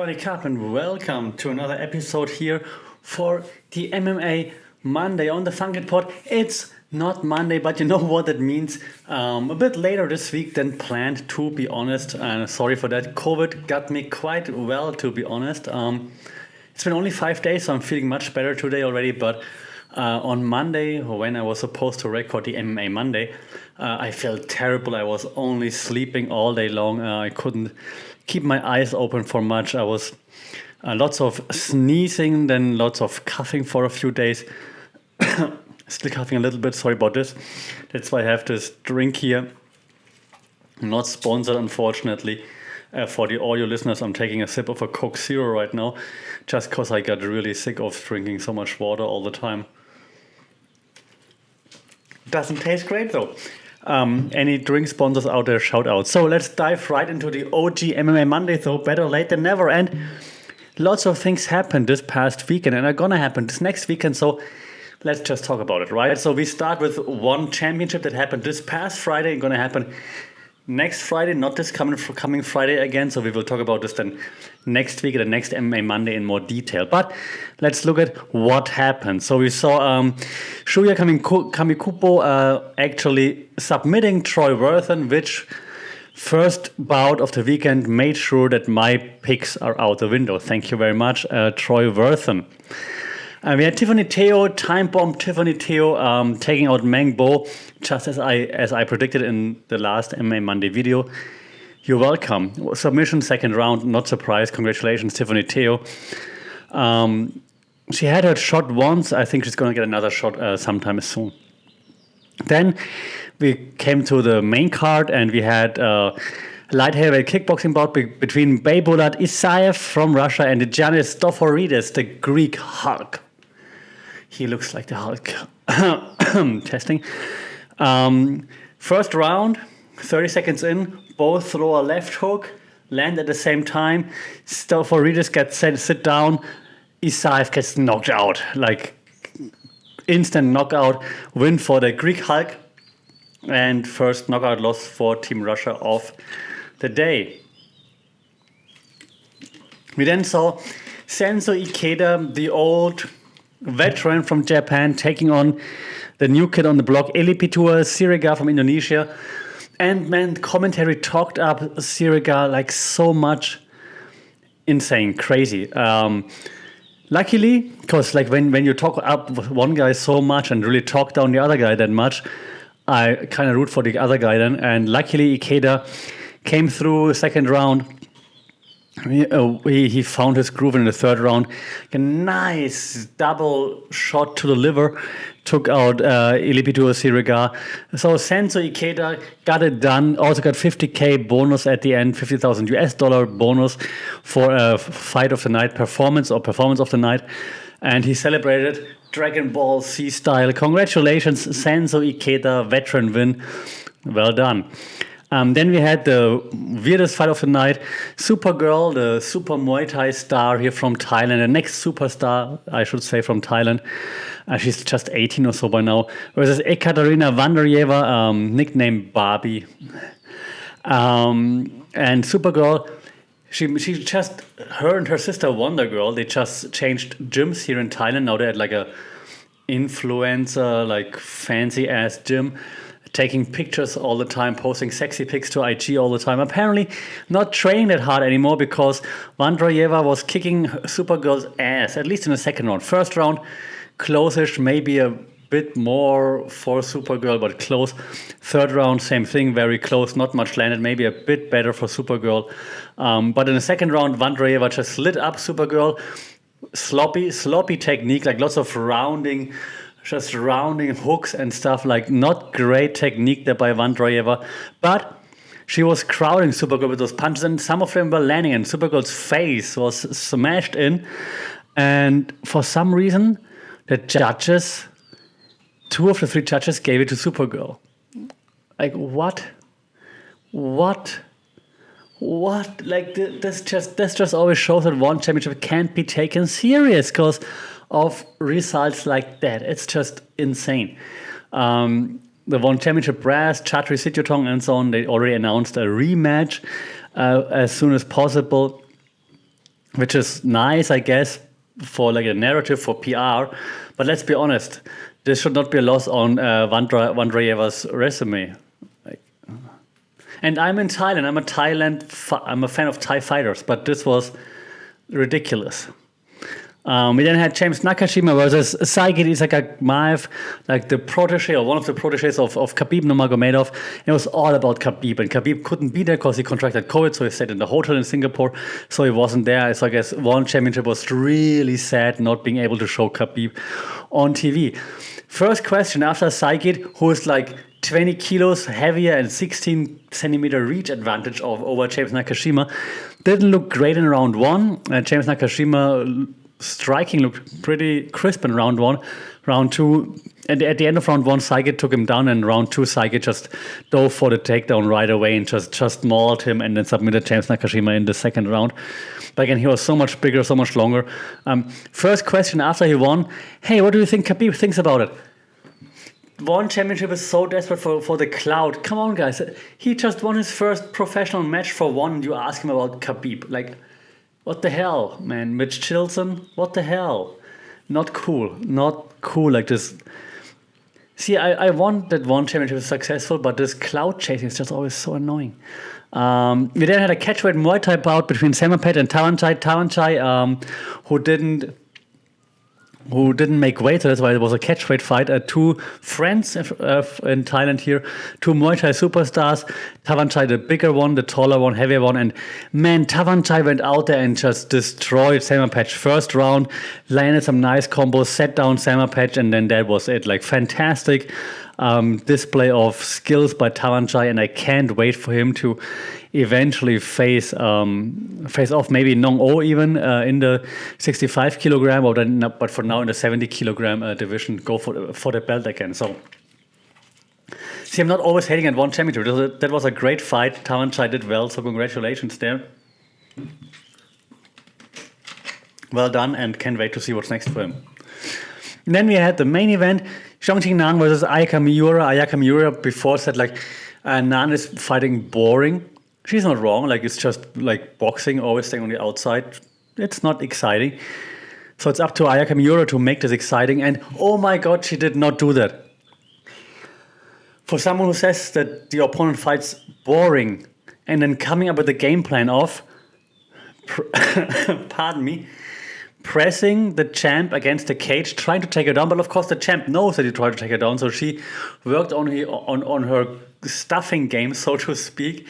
Sawadee Cup and welcome to another episode here for the MMA Monday on the Funkin' Pod. It's not Monday, but you know what that means. A bit later this week than planned, to be honest. Sorry for that. COVID got me quite well, to be honest. It's been only 5 days, so I'm feeling much better today already. But on Monday, when I was supposed to record the MMA Monday, I felt terrible. I was only sleeping all day long. I couldn't keep my eyes open for much. I was lots of sneezing, then lots of coughing for a few days. Still coughing a little bit, sorry about this. That's why I have this drink here. Not sponsored, unfortunately. For the audio listeners, I'm taking a sip of a Coke Zero right now, just because I got really sick of drinking so much water all the time. Doesn't taste great though. Any drink sponsors out there, shout out. So let's dive right into the OG MMA Monday, though. Better late than never. And lots of things happened this past weekend and are gonna happen this next weekend. So let's just talk about it, right? So we start with one championship that happened this past Friday and gonna happen next Friday, not this coming Friday again. So we will talk about this then next week at the next MMA Monday in more detail. But let's look at what happened. So we saw Shuya Kamikupo actually submitting Troy Worthen, which first bout of the weekend made sure that my picks are out the window. Thank you very much, Troy Worthen. We had Tiffany Teo, time bomb Tiffany Teo, taking out Meng Bo, just as I predicted in the last MMA Monday video. You're welcome. Submission, second round, not surprised. Congratulations, Tiffany Teo. She had her shot once. I think she's going to get another shot sometime soon. Then we came to the main card and we had light heavyweight kickboxing bout between Beybulat Isaev from Russia and Giannis Stoforidis, the Greek Hulk. He looks like the Hulk. Testing. First round, 30 seconds in, both throw a left hook, land at the same time. Stoforidis gets sit down. Isaev gets knocked out. Like instant knockout win for the Greek Hulk. And first knockout loss for Team Russia of the day. We then saw Senso Ikeda, the old veteran from Japan, taking on the new kid on the block, Elipitua Siriga from Indonesia. And man, commentary talked up Siriga like so much. Insane, crazy. Luckily, because like when you talk up one guy so much and really talk down the other guy that much, I kind of root for the other guy then. And luckily, Ikeda came through second round. He found his groove in the third round. A nice double shot to the liver. Took out Elipitua Siriga. So Senso Ikeda got it done. Also got 50K bonus at the end, $50,000 bonus for a fight of the night, performance of the night. And he celebrated Dragon Ball Z style. Congratulations, Senso Ikeda, veteran win. Well done. Then we had the weirdest fight of the night. Supergirl, the super Muay Thai star here from Thailand. The next superstar, I should say, from Thailand. She's just 18 or so by now. Versus Ekaterina Vanderyeva, nicknamed Barbie. And Supergirl, she just, her and her sister Wonder Girl, they just changed gyms here in Thailand. Now they're at like a influencer, like fancy ass gym. Taking pictures all the time, posting sexy pics to IG all the time. Apparently not training that hard anymore because Vanderyeva was kicking Supergirl's ass, at least in the second round. First round, close-ish, maybe a bit more for Supergirl, but close. Third round, same thing, very close, not much landed, maybe a bit better for Supergirl. But in the second round, Vanderyeva just lit up Supergirl. Sloppy technique, like lots of rounding hooks and stuff, like not great technique there by Vanderyeva, but she was crowding Supergirl with those punches and some of them were landing and Supergirl's face was smashed in, and for some reason the judges, 2 of the 3 judges gave it to Supergirl. Like what? Like this just always shows that one championship can't be taken serious because of results like that. It's just insane. The One Championship brass, Chatri Sityodtong and so on, they already announced a rematch as soon as possible. which is nice, I guess, for like a narrative for PR. But let's be honest, this should not be a loss on Vandrayeva's resume. Like, and I'm in Thailand. I'm a fan of Thai fighters, but this was ridiculous. We then had James Nakashima versus Saigit Isagamev, like the protege or one of the proteges of Khabib Nurmagomedov. It was all about Khabib, and Khabib couldn't be there because he contracted COVID, so he stayed in the hotel in Singapore, so he wasn't there. So I guess one championship was really sad not being able to show Khabib on TV. First question after Saigit, who is like 20 kilos heavier and 16 centimeter reach advantage over James Nakashima, didn't look great in round one. James Nakashima striking looked pretty crisp in round one. Round two, and at the end of round one, Saigit took him down, and round two, Saigit just dove for the takedown right away and just mauled him and then submitted James Nakashima in the second round. But again, he was so much bigger, so much longer. First question after he won, hey, what do you think Khabib thinks about it? One championship is so desperate for the clout. Come on, guys. He just won his first professional match for one. You ask him about Khabib. Like, what the hell, man? Mitch Chilson? What the hell? Not cool. Not cool like this. See, I want that one championship is successful, but this clout chasing is just always so annoying. We then had a catchweight Muay Thai bout between Samapet and Tawanchai. Tawanchai, who didn't make weight, so that's why it was a catchweight fight. Two friends in Thailand here, two Muay Thai superstars. Tawanchai, the bigger one, the taller one, heavier one. And man, Tawanchai went out there and just destroyed Samapet. First round, landed some nice combos, set down Samapet, and then that was it. Like, fantastic display of skills by Tawanchai, and I can't wait for him to eventually face off maybe Nong O even in the 65 kilogram, or then, but for now in the 70 kilogram division, go for the belt again. So see, I'm not always hating at one championship. That was a great fight. Tawanchai did well, so congratulations there. Well done, and can't wait to see what's next for him. And then we had the main event, Zhongqing Nan versus Ayaka Miura. Ayaka Miura before said like, Nan is fighting boring. She's not wrong. Like, it's just like boxing, always staying on the outside. It's not exciting. So it's up to Ayaka Miura to make this exciting. And oh my God, she did not do that. For someone who says that the opponent fights boring and then coming up with a game plan of, pardon me, pressing the champ against the cage, trying to take her down. But of course, the champ knows that he tried to take her down. So she worked on her stuffing game, so to speak.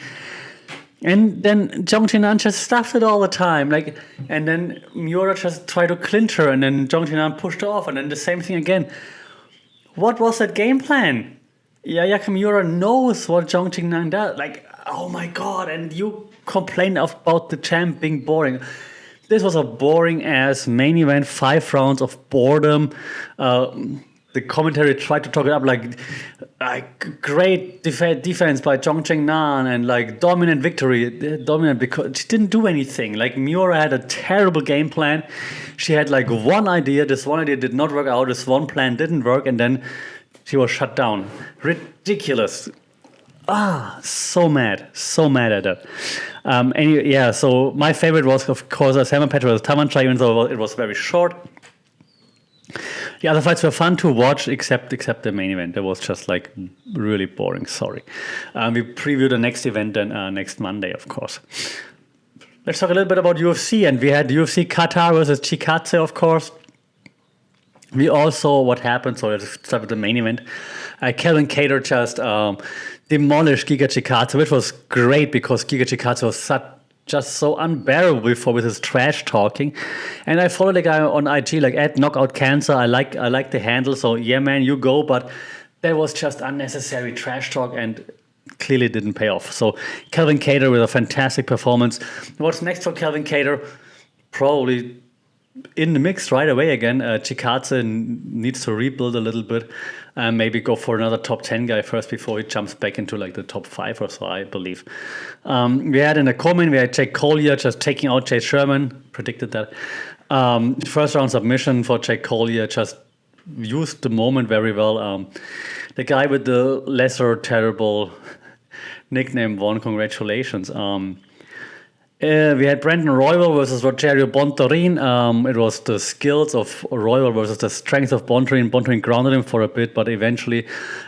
And then Zhongqing Nan just stuffed it all the time. Like, and then Miura just tried to clinch her, and then Zhongqing Nan pushed her off, and then the same thing again. What was that game plan? Ayaka Miura knows what Zhongqing Nan does. Like, oh my God, and you complain about the champ being boring. This was a boring ass main event, 5 rounds of boredom. The commentary tried to talk it up like great defense by Zhongqing Nan and like dominant victory. Dominant because she didn't do anything. Like, Miura had a terrible game plan. She had like one idea. This one idea did not work out. This one plan didn't work, and then she was shut down. Ridiculous. So mad at that. So my favorite was, of course, Samapet versus Tawanchai, even though it was very short. The other fights were fun to watch, except the main event. That was just like really boring. Sorry. We preview the next event then next Monday, of course. Let's talk a little bit about UFC, and we had UFC Qatar versus Chikadze, of course. We all saw what happened, so let's start with the main event. Calvin Kattar just demolished Giga Chikadze, which was great because Giga Chikadze was just so unbearable before with his trash talking. And I follow the guy on IG, like at Knockout Cancer. I like the handle, so yeah, man, you go. But that was just unnecessary trash talk and clearly didn't pay off. So Calvin Kattar with a fantastic performance. What's next for Calvin Kattar? Probably in the mix right away again. Chikadze needs to rebuild a little bit. Maybe go for another top 10 guy first before he jumps back into like the top 5 or so, I believe. We had in the co-main, we had Jake Collier just taking out Chase Sherman. Predicted that. First round submission for Jake Collier, just used the moment very well. The guy with the lesser terrible nickname won. Congratulations. We had Brandon Royval versus Rogerio Bontorin. It was the skills of Royval versus the strength of Bontorin. Bontorin grounded him for a bit, but eventually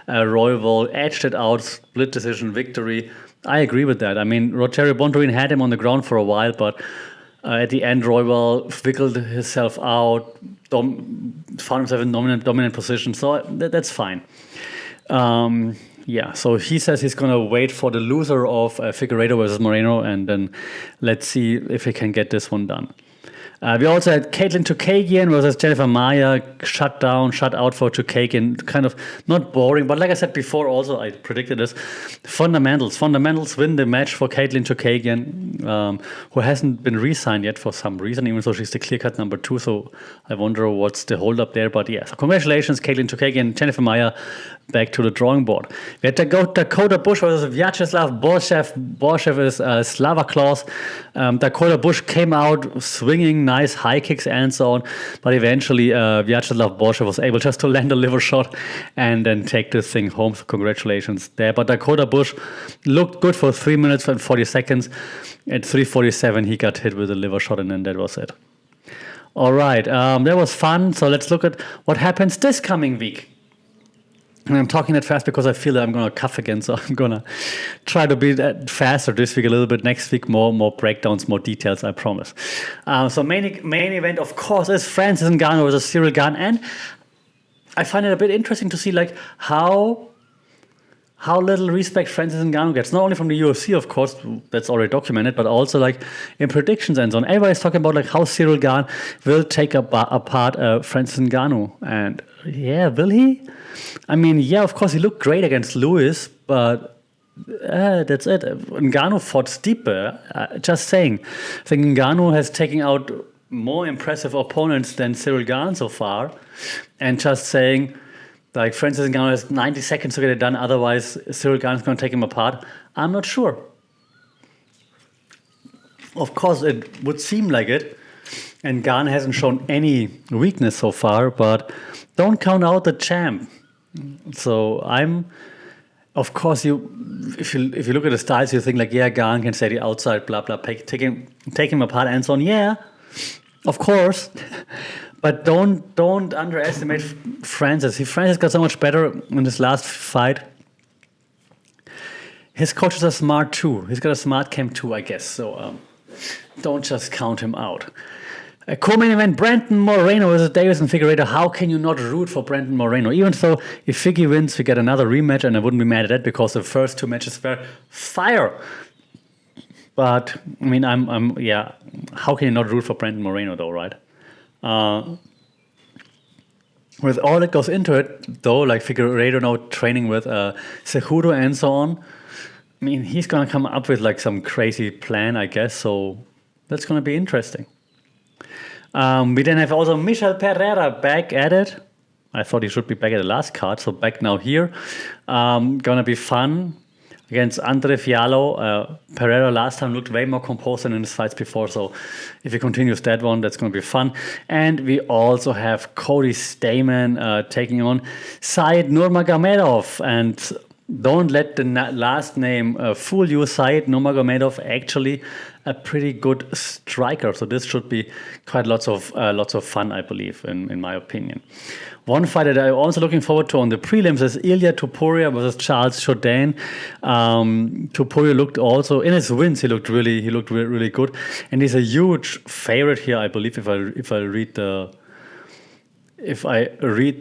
Royval edged it out, split decision victory. I agree with that. I mean, Rogerio Bontorin had him on the ground for a while, but at the end, Royval wiggled himself out, found himself in dominant position, so that's fine. Yeah, so he says he's going to wait for the loser of Figueiredo versus Moreno, and then let's see if he can get this one done. We also had Caitlin Chookagian versus Jennifer Maia, shut out for Chookagian. Kind of not boring, but like I said before, also I predicted this. Fundamentals win the match for Caitlin Chookagian, who hasn't been re-signed yet for some reason, even though she's the clear-cut number 2. So I wonder what's the hold-up there. But yeah, so congratulations, Caitlin Chookagian, Jennifer Maia, back to the drawing board. We had Dakota Bush versus Vyacheslav Borshev. Borshev is Slava Claus. Dakota Bush came out swinging nice high kicks and so on, but eventually Vyacheslav Borshev was able just to land a liver shot and then take this thing home. So congratulations there. But Dakota Bush looked good for 3 minutes and 40 seconds. At 3:47, he got hit with a liver shot, and then that was it. All right, that was fun. So let's look at what happens this coming week. And I'm talking that fast because I feel that I'm going to cough again, so I'm going to try to be that faster this week a little bit. Next week, more breakdowns, more details, I promise. So main event, of course, is Francis Ngannou versus Cyril Gane, and I find it a bit interesting to see like how little respect Francis Ngannou gets, not only from the UFC, of course, that's already documented, but also like in predictions and so on. Everybody's talking about like how Cyril Gane will take apart Francis Ngannou, and yeah, will he? I mean, yeah, of course, he looked great against Lewis, but that's it. Ngannou fought Stipe, just saying. I think Ngannou has taken out more impressive opponents than Cyril Gane so far, and just saying, like, Francis Ngannou has 90 seconds to get it done, otherwise Cyril Gane is going to take him apart. I'm not sure. Of course, it would seem like it, and Gane hasn't shown any weakness so far, but don't count out the champ. So of course, if you look at the styles, you think like, yeah, Gane can stay the outside, blah blah, take him apart and so on. Yeah, of course, but don't underestimate Francis. Francis got so much better in this last fight. His coaches are smart too. He's got a smart camp too, I guess. So don't just count him out. A co-main event, Brandon Moreno versus Davison Figueiredo. How can you not root for Brandon Moreno? Even though if Figgy wins, we get another rematch, and I wouldn't be mad at that because the first 2 matches were fire. But I mean, yeah. How can you not root for Brandon Moreno, though, right? With all that goes into it, though, like Figueiredo now training with Cejudo and so on. I mean, he's gonna come up with like some crazy plan, I guess. So that's gonna be interesting. We then have also Michel Pereira back at it. I thought he should be back at the last card, so back now here. Gonna be fun against Andre Fiallo. Pereira last time looked way more composed than in his fights before, so if he continues that one, that's gonna be fun. And we also have Cody Stamann taking on Said Nurmagomedov, and don't let the last name fool you. Said Nurmagomedov actually a pretty good striker, so this should be quite lots of fun, I believe, in my opinion. One fight that I'm also looking forward to on the prelims is Ilya Topuria versus Charles Jourdain. Topuria looked also in his wins. He looked really good, and he's a huge favorite here, I believe. If I read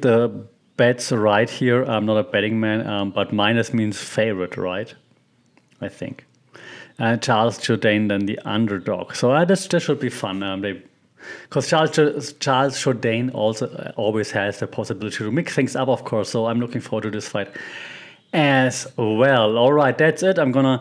the bets right here, I'm not a betting man, but minus means favorite, right? I think. Charles Jourdain then the underdog. So this should be fun. Because Charles Jourdain also always has the possibility to mix things up, of course. So I'm looking forward to this fight as well. All right, that's it. I'm gonna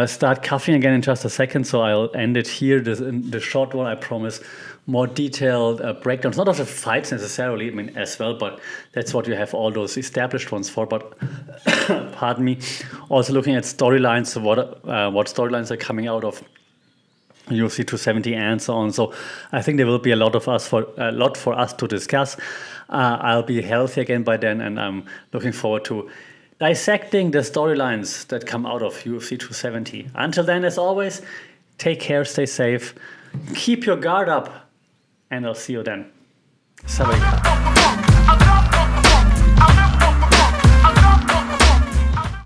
start coughing again in just a second, so I'll end it here. The short one, I promise. More detailed breakdowns, not of the fights necessarily, I mean, as well, but that's what you have all those established ones for. But pardon me, also looking at storylines, what storylines are coming out of UFC 270 and so on. So I think there will be a lot for us to discuss. I'll be healthy again by then, and I'm looking forward to dissecting the storylines that come out of UFC 270. Until then, as always, Take care, stay safe, keep your guard up, and I'll see you then. Sawadee.